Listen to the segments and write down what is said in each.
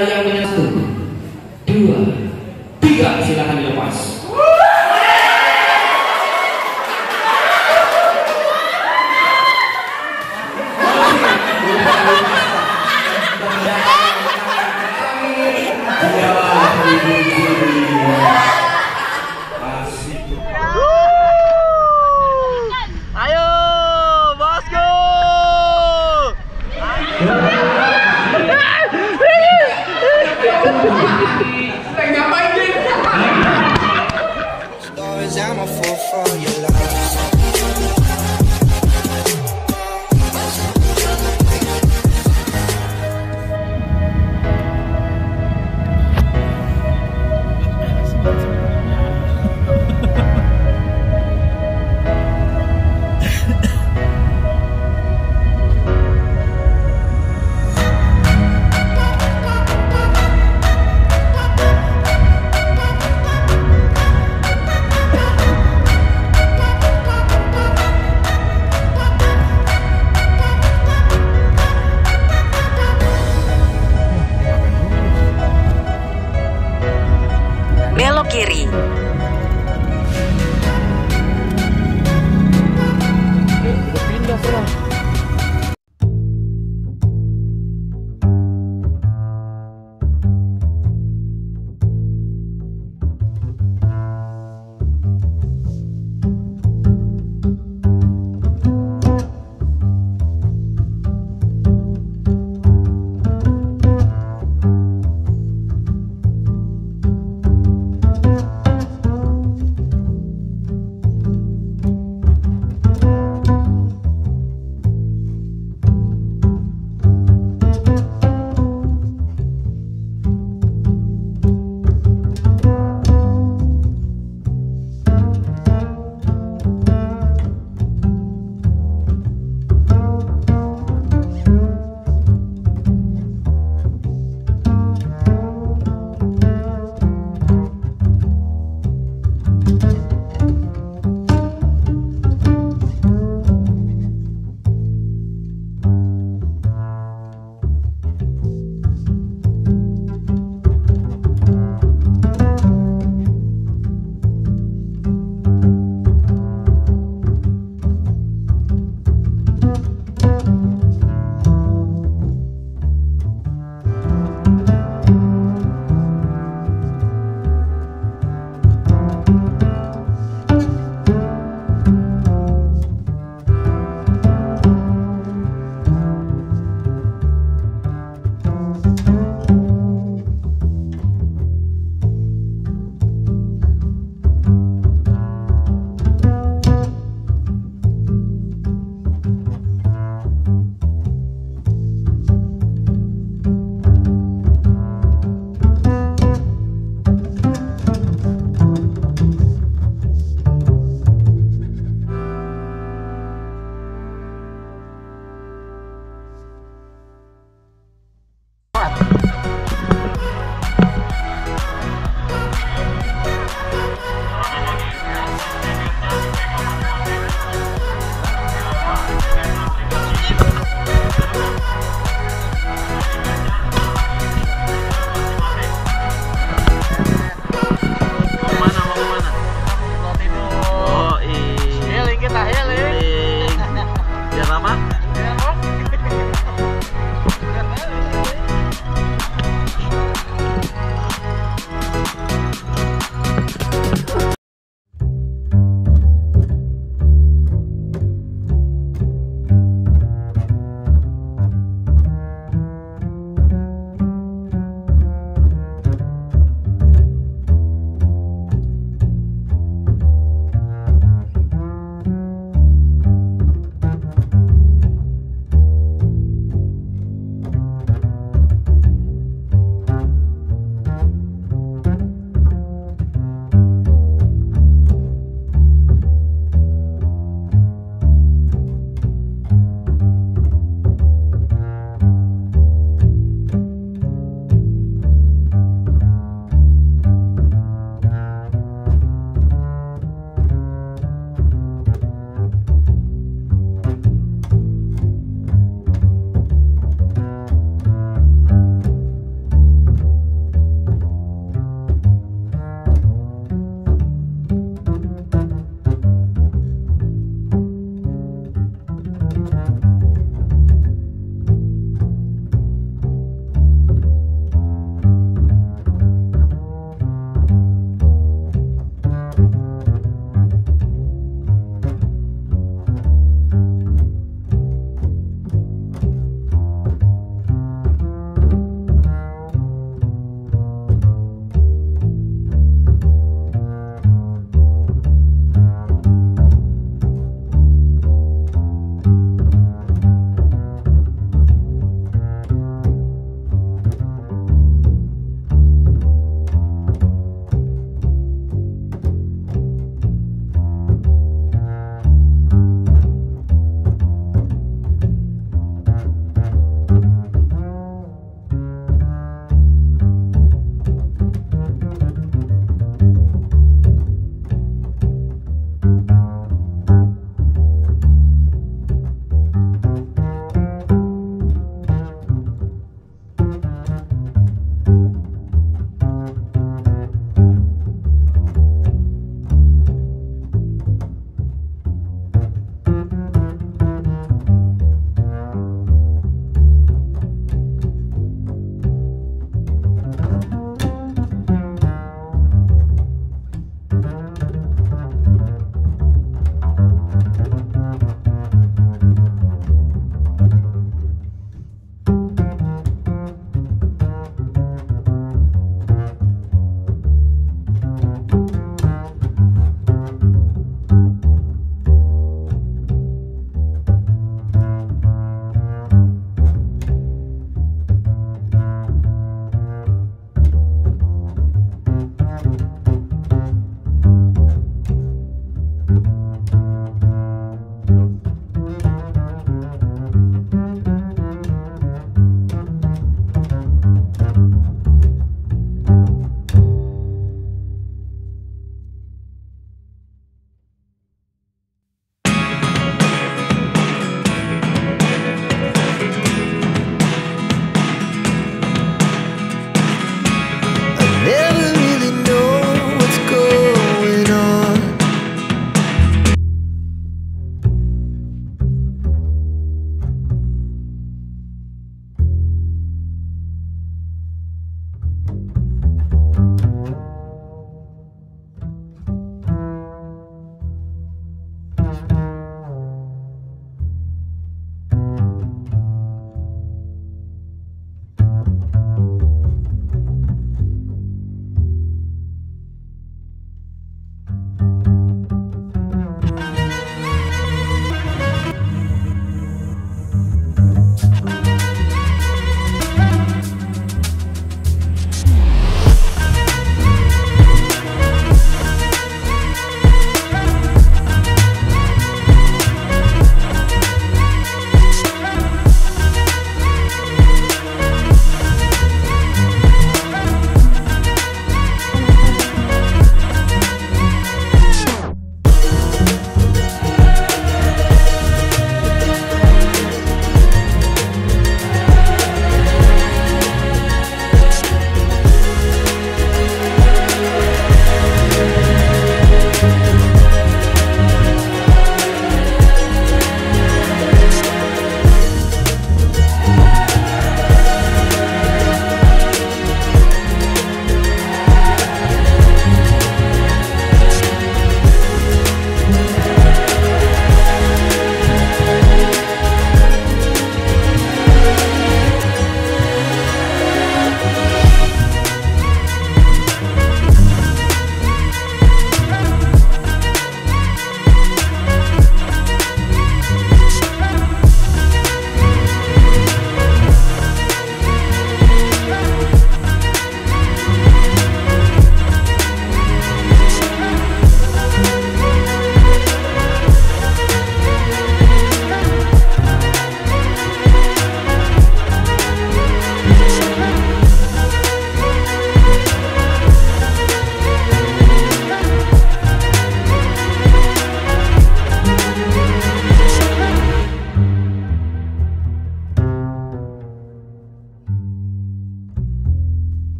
Yang punya 1, 2, 3, silakan dilepas. Ayo, bosku.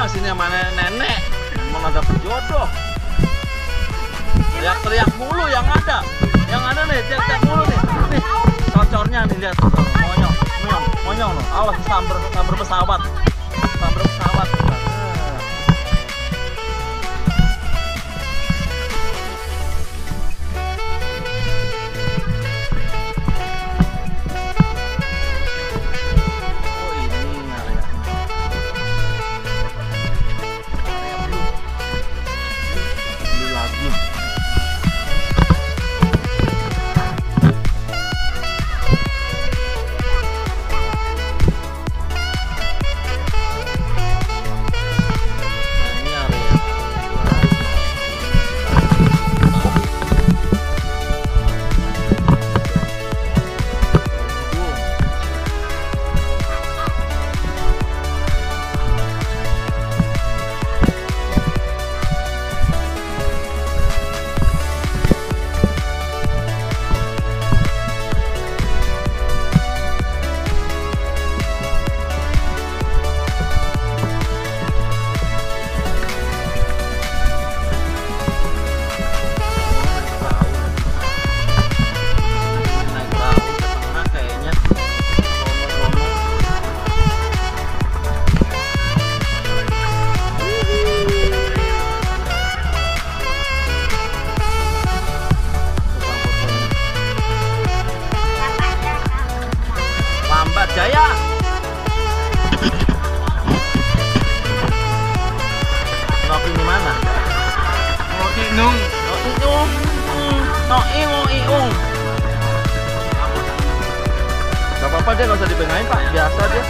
Sini sama nenek mau dapet jodoh. Teriak-teriak mulu yang ada nih, teriak-teriak mulu nih. Nih, cocornya nih lihat, monyong loh. Awas sambar pesawat. Jaya. Ngopi di mana? Ngopi nung. Iung. Gak apa-apa dia, gak usah dipegangin Pak, biasa dia.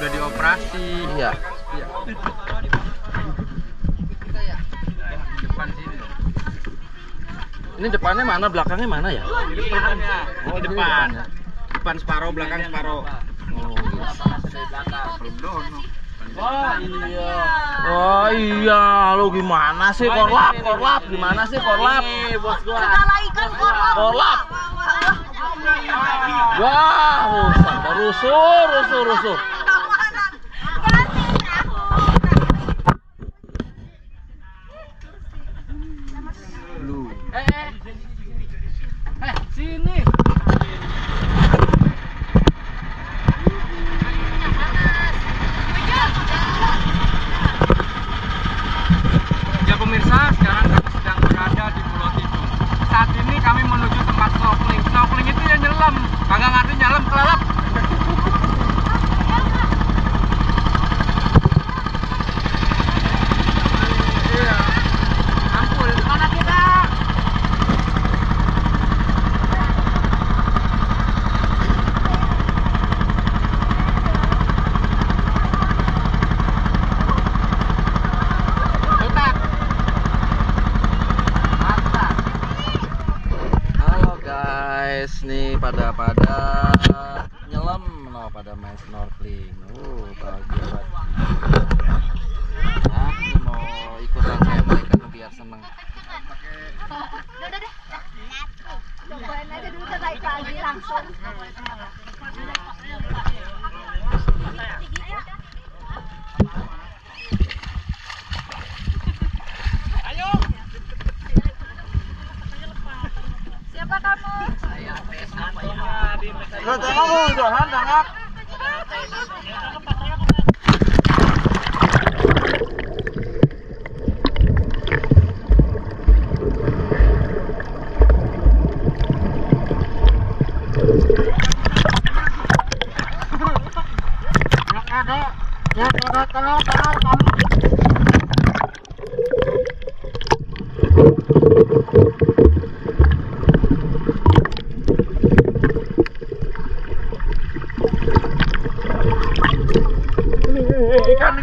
Udah dioperasi. Iya. Depan sini. Ini depannya mana, belakangnya mana ya? Di depannya. Oh, Di di depan. depan ya? Depan separuh, belakang separuh. Oh, Wah, iya. oh iya, lu gimana sih korlap? Korlap gimana sih korlap? Bos gua. Segala ikan korlap. Korlap. Wah, rusuh, rusuh. Sini. Ya pemirsa, sekarang kami sedang berada di Pulau Tidung. Saat ini kami menuju tempat snorkeling. Snorkeling itu ya nyelam, kagak ngerti nyelam kelelep. Iya. Ampun, mana kita? Halo guys, nih pada nyelam, pada main snorkeling. Bahagia banget. Nah, ini mau ikutan kayak mereka biar seneng. Udah. Cobain aja dulu kita naik lagi langsung. Siapa kamu? Ikan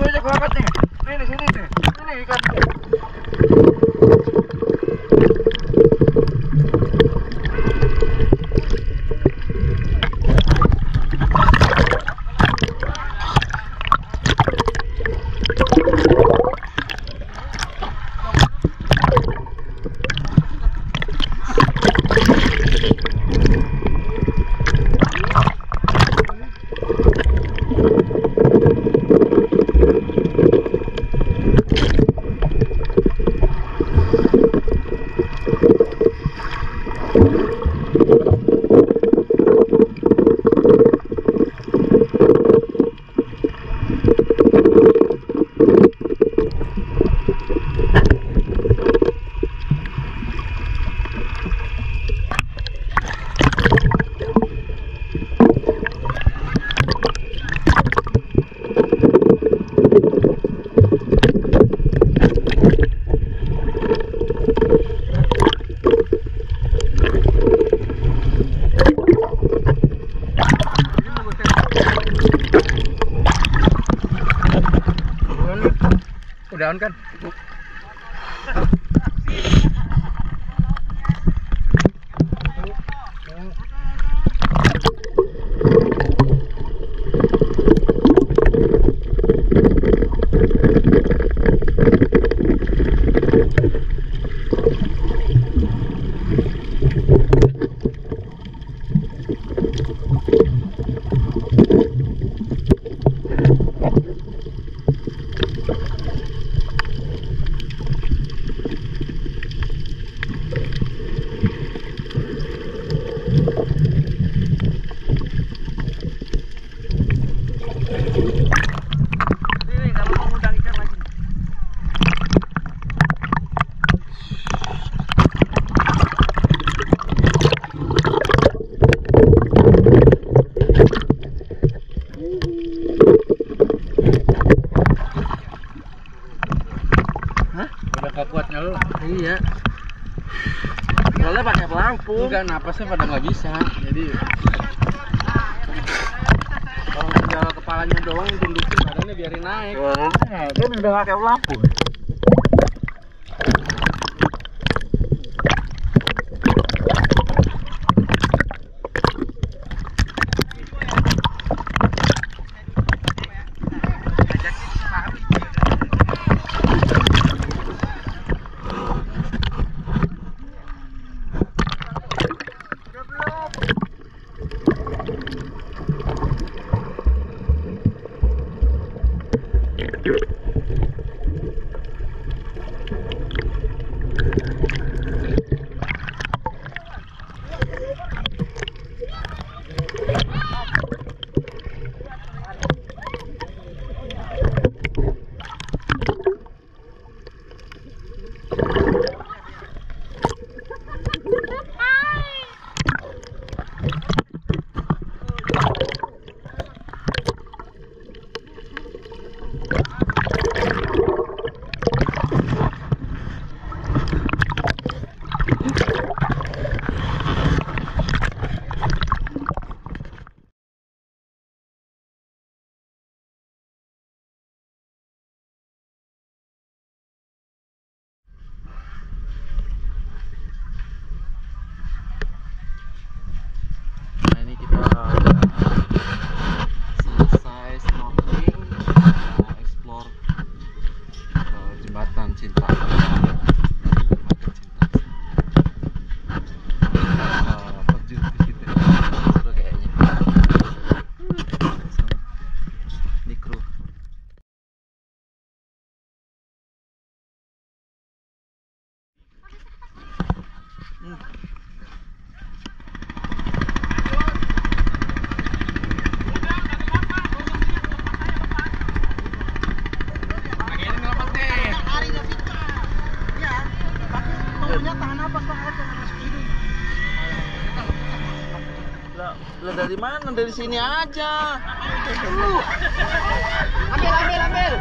banyak banget nih. Ini di sini nih. Ini ikan. Udahan kan? Gak kuat lu. Iya. Soalnya pakai pelampung. Enggak, napasnya pada nggak bisa. Jadi kalau tinggal kepalanya doang tundukin, badannya biarin naik. Kan udah pakai lampu. Lah dari mana? Dari sini aja. Ambil.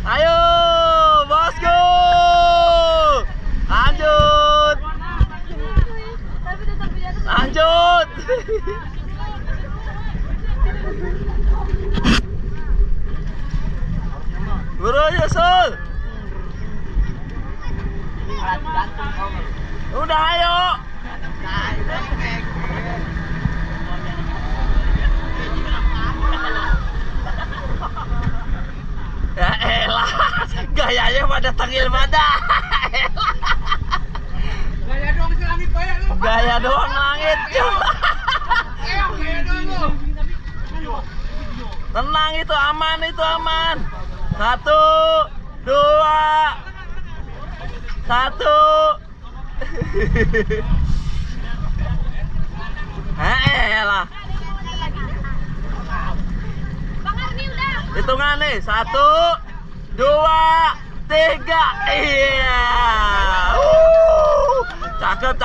Ayo, bosku. Lanjut. Lanjut. Buru aja, Sol. Udah, ayo. Ya elah, gayanya pada tengil pada. Gaya doang si langit banyak lu. Gaya doang langit. Gaya doang lu. Tenang, itu aman. 1, 2, 1. Elah. Hitungan nih, 1, 2, 3. Iya. Cakep.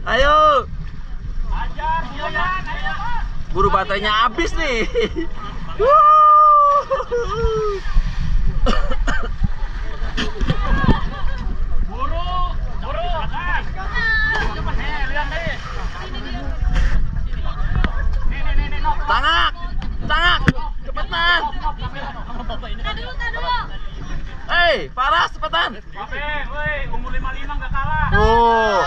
Ayo. Buru baterainya habis nih. Tangak, cepetan. Hei, Faras, cepetan. Umur 55 nggak kalah. Oh.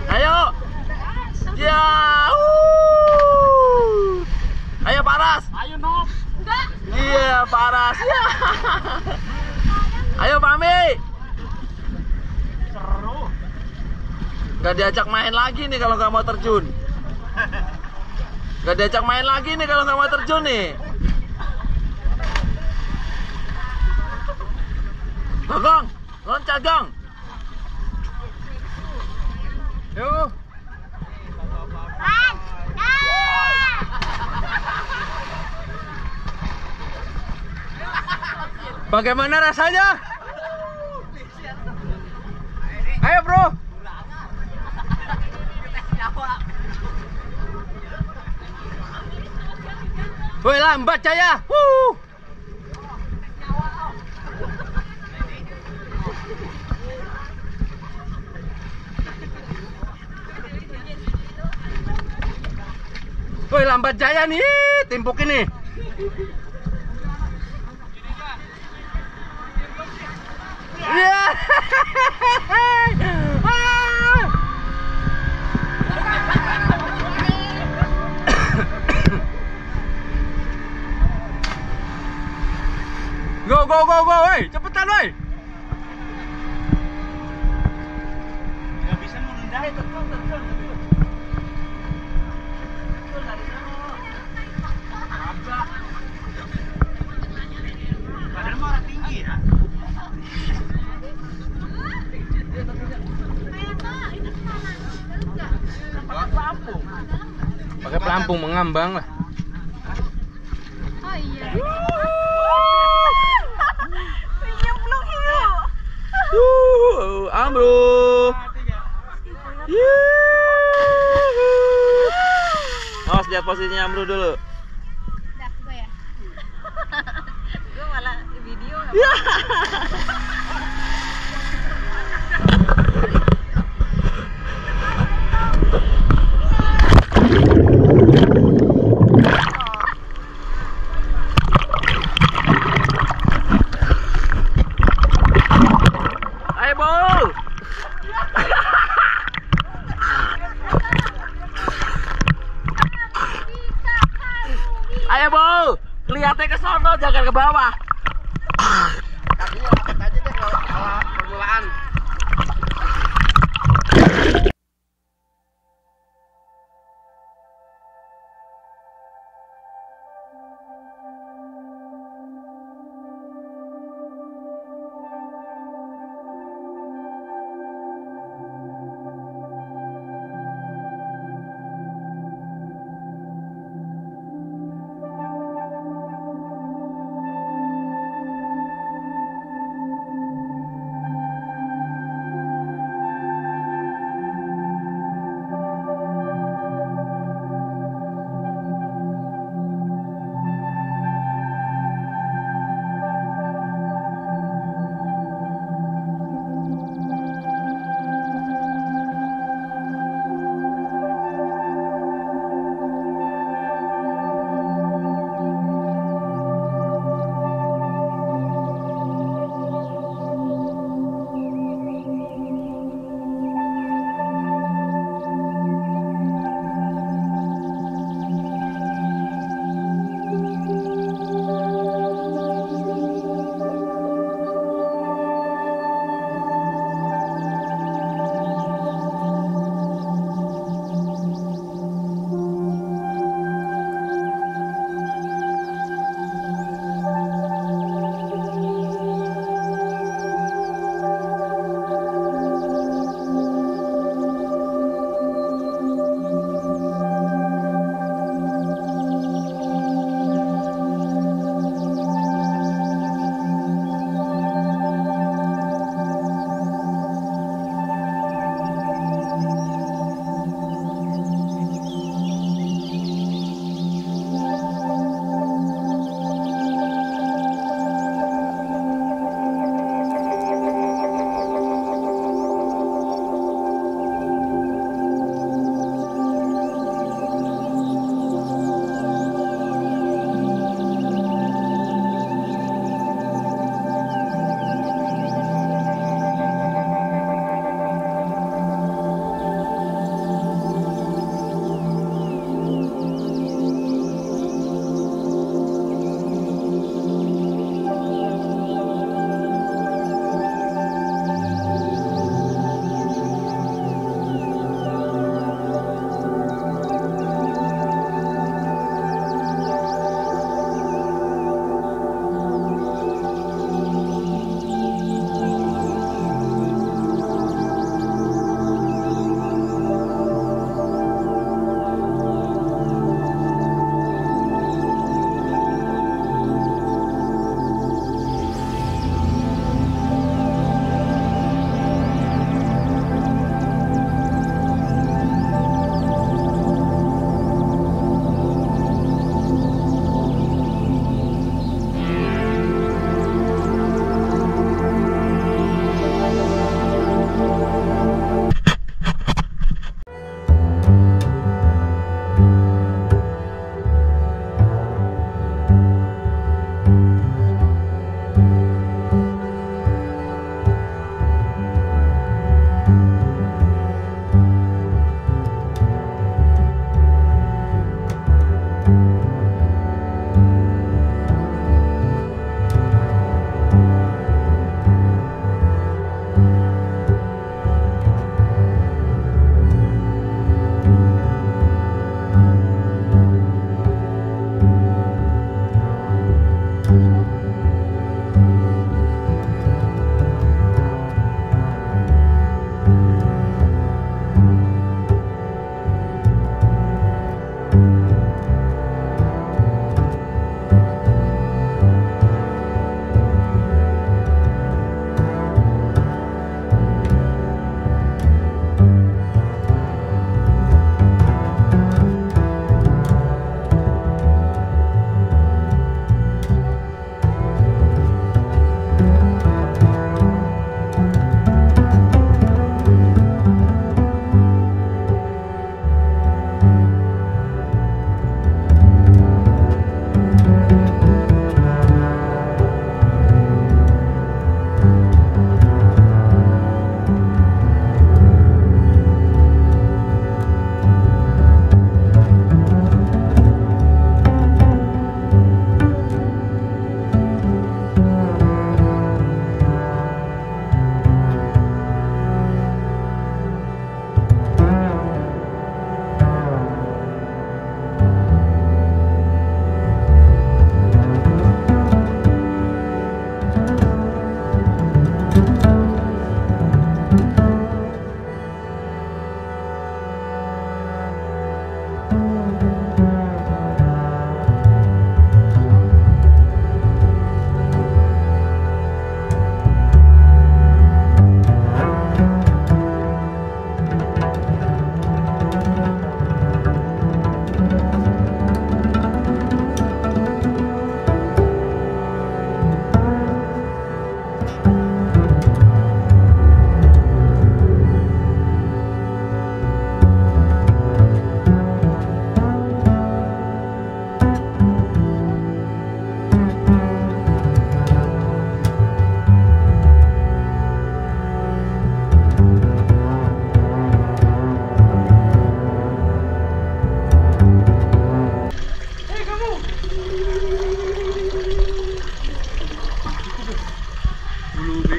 Ayo. Ya. Ayo Paras. Ayo Nob. Iya, Paras. Ya. Ayo Pami. Seru. Gak diajak main lagi nih kalau nggak mau terjun. Gak diajak main lagi nih kalau nggak mau terjun nih. Gong, loncat Gong. Yuk. Bagaimana rasanya? Ayo bro. Woi lambat Jaya. Woi lambat Jaya nih, timpuk ini. Iya. Go, woi, cepetan woi. Nggak bisa menunda itu terjun. Padahal mau orang tinggi ya. Pakai pelampung mengambang lah. Oh iya. Amro. Awas lihat posisinya Amro dulu. Dah, gue ya. Gue malah video. Ayo Bol. Ayo Bol, lihatnya ke sono, jangan ke bawah.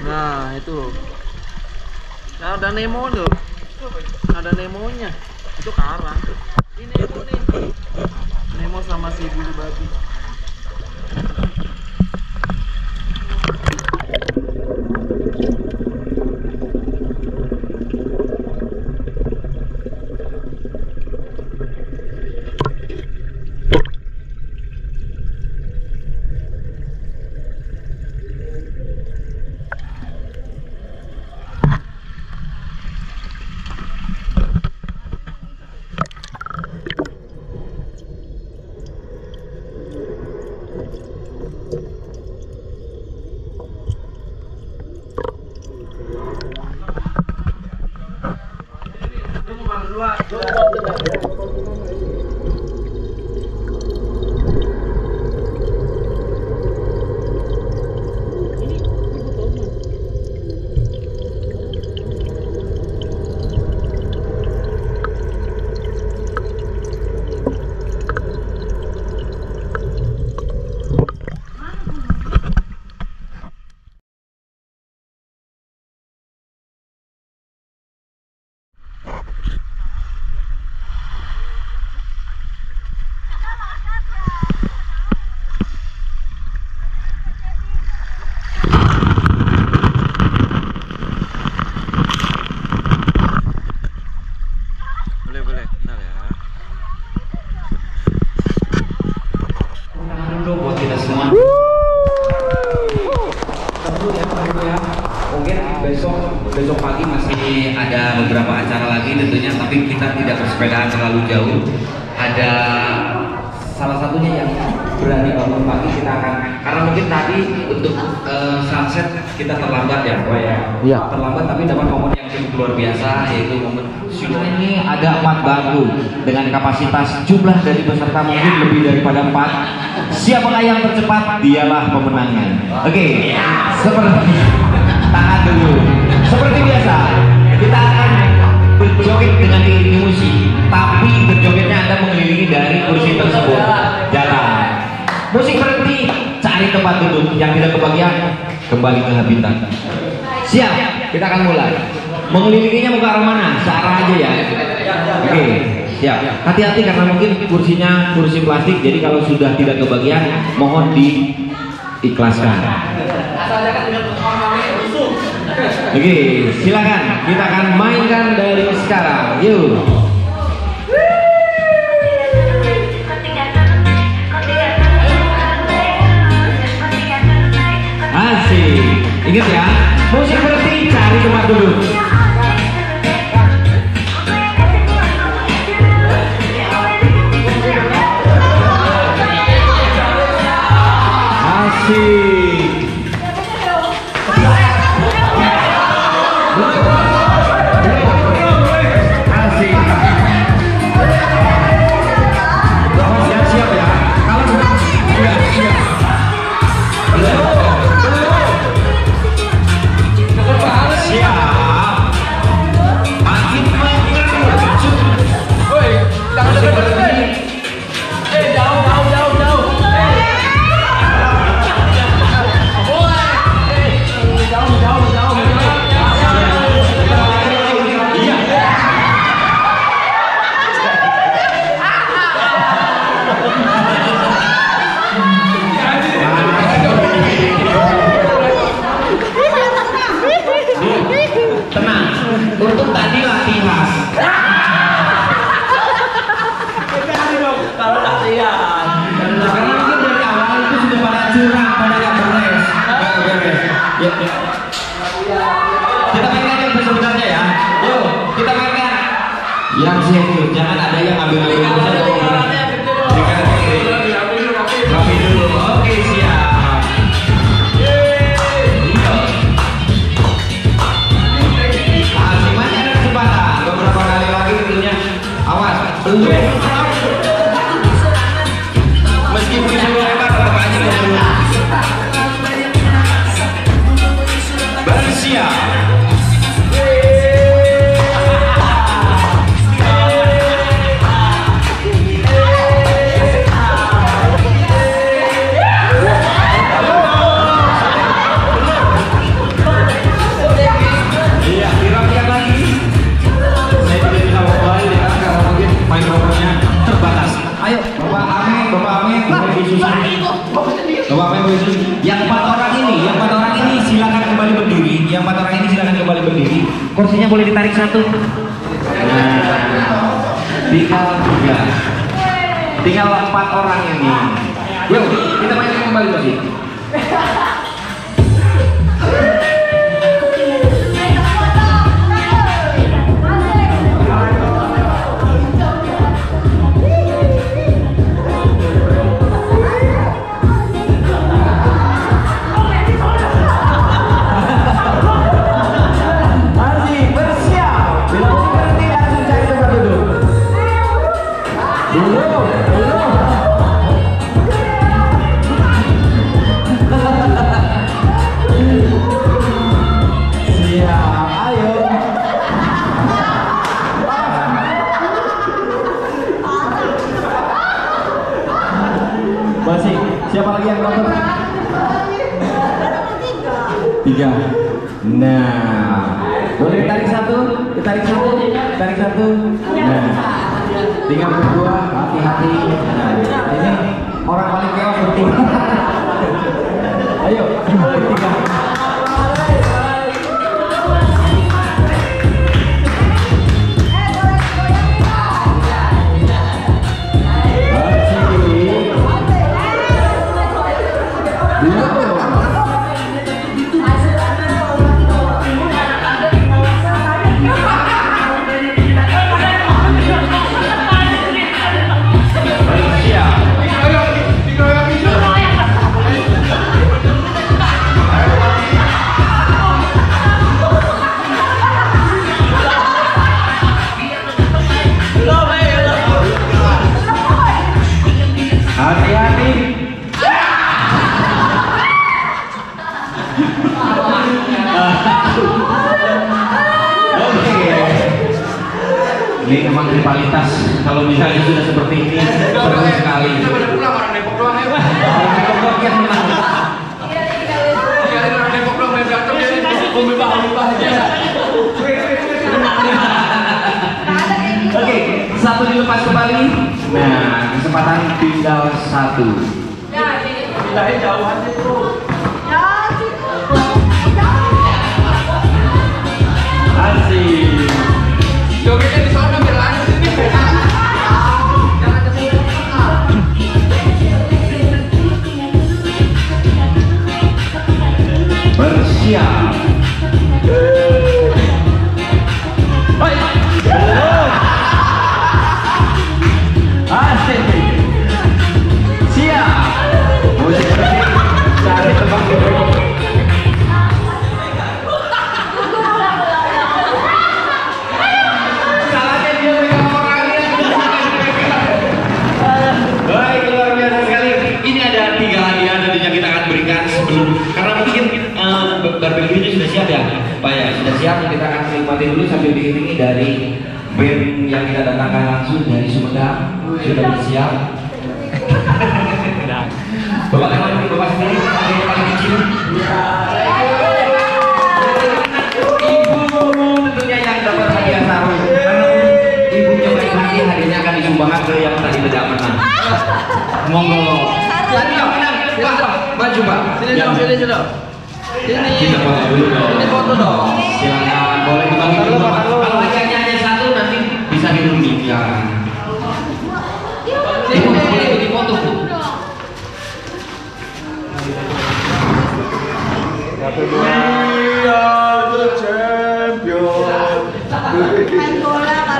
Nah itu loh. Nah, ada Nemo tuh. Ada Nemonya. Itu karang. Ini Nemo nih. Nemo sama si bulu babi. Besok pagi masih ada beberapa acara lagi tentunya, tapi kita tidak bersepedaan terlalu jauh. Ada salah satunya yang berani bangun pagi, kita akan, karena mungkin tadi untuk sunset kita terlambat ya, Pak ya. Iya. Terlambat, tapi dapat momen yang cukup luar biasa, yaitu momen sudah ini ada 4 bangku dengan kapasitas jumlah dari peserta mungkin lebih daripada 4. Siapakah yang tercepat, dialah pemenangnya. Oke, seperti tahan dulu. Seperti biasa, kita akan berjoget dengan diiringi musik, tapi berjogetnya Anda mengelilingi dari kursi tersebut. Jalan. Musik berhenti, cari tempat duduk. Yang tidak kebagian, kembali ke habitat. Siap, kita akan mulai. Mengelilinginya mau ke arah mana? Searah aja ya. Oke, siap. Hati-hati karena mungkin kursinya kursi plastik, jadi kalau sudah tidak kebagian, mohon diikhlaskan. Oke, silakan. Kita akan mainkan dari sekarang. Yuk. Asik. Ingat ya, musik berhenti, cari tempat duduk. Asik. Untuk tadi latihan. Kalau latihan. Karena mungkin dari awal itu sudah pada curang, pada nggak beres. Ya. Kita mainkan yang sebenarnya ya. Yuk, kita mainkan. Yang serius, jangan ada yang ambil-ambil saja. Rapi dulu. Oke, siap. Meskipun sudah lebar, tetap aja bersiap. kursinya boleh ditarik satu. Nah, tinggal 3. Tinggal 4 orang ini. Yuk, kita main kembali lagi. Masih. Siapa lagi yang nonton? 3. Nah, boleh ditarik satu, ditarik satu, ditarik satu. Nah, tinggal berdua, hati-hati. Nah, ini orang paling keos bertiga. Ayo, bertiga. Hati-hati. Oke. Ini memang rivalitas. Kalau misalnya sudah seperti ini, seru sekali. Kita pada pulang orang Depok doang ya. Orang Depok yang menang. Iya, orang Depok doang main berantem ya. Ubah aja. Oke, satu dilepas kembali. Nah, kesempatan tinggal 1. Bilangnya jauhan itu. Asik. Jogetnya di sana biar lanjut sini. Bersiap. Asik. Siap. Musik bersih. Cari tempat duduk. Salahnya dia pegang orangnya. Baik, luar biasa sekali. Ini ada 3 hadiah tentunya kita akan berikan sebelum, karena mungkin barbeque-nya sudah siap ya, Pak ya, sudah siap. Kita akan nikmati dulu sambil diiringi dari band yang kita datangkan langsung dari Sumedang. Sudah bersiap. Bapak kenal ini, Bapak sendiri, yang paling kecil. Ibu tentunya yang dapat hadiah sarung, karena ibunya baik hati, hadiahnya akan disumbangkan ke yang tadi tidak menang. Monggo. Tadi yang menang, Pak, maju Pak. Sini dong, sini dong. Sini. Kita foto dulu dong. Ini foto dong. Silakan, boleh dibagi dulu Pak. Kalau hadiahnya hanya 1 nanti bisa dirundingkan. Ibu boleh ikut foto Bu.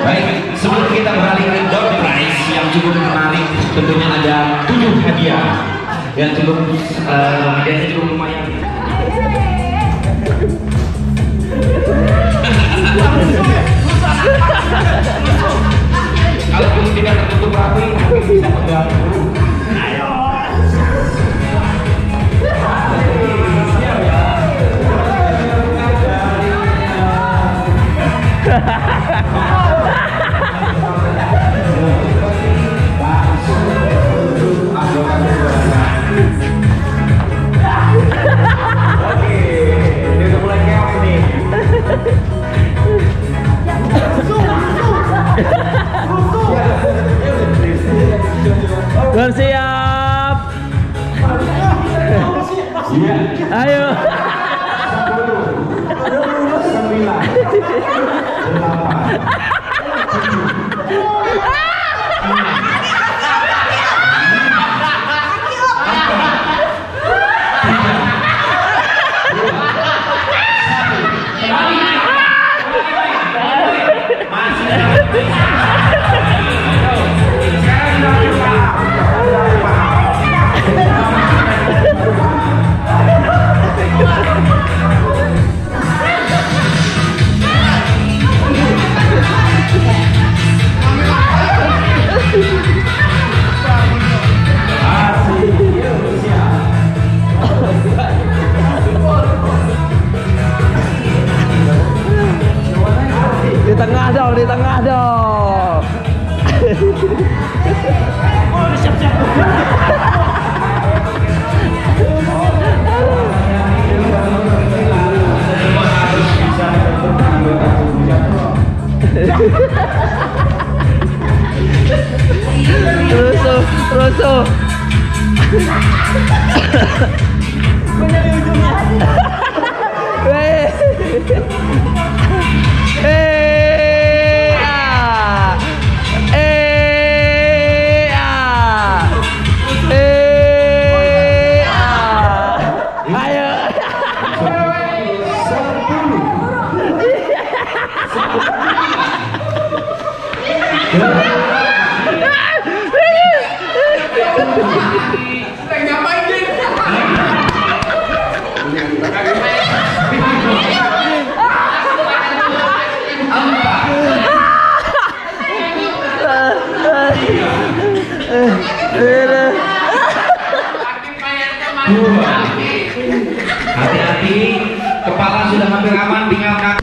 Baik, sebelum kita beralih ke door prize yang cukup menarik, tentunya ada 7 hadiah yang cukup hadiahnya cukup lumayan. Kalau belum tidak tertutup rapi, mungkin bisa pegang. Ngapain sih? Hati-hati, kepala sudah hampir aman, tinggal kaki.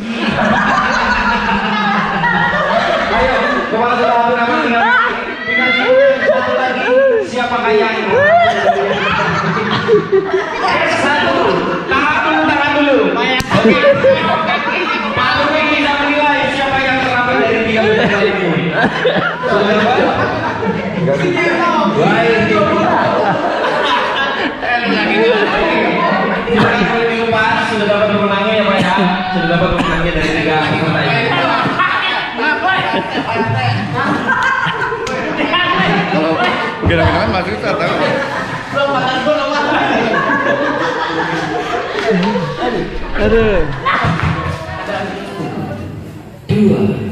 Ayo, kepala sudah hampir aman, tinggal kaki. Tinggal satu lagi. Siapa kayaknya? Satu, tangan dulu. Oke. Pak Luki bisa menilai siapa yang terlambat dari 3 menit ini. Sudah dapat? Baik. Terima kasih Pak, sudah dapat pemenangnya ya Pak ya. Sudah dapat pemenangnya dari 3 peserta ini. Kalau gerakan masih bisa tahu. Aduh. 2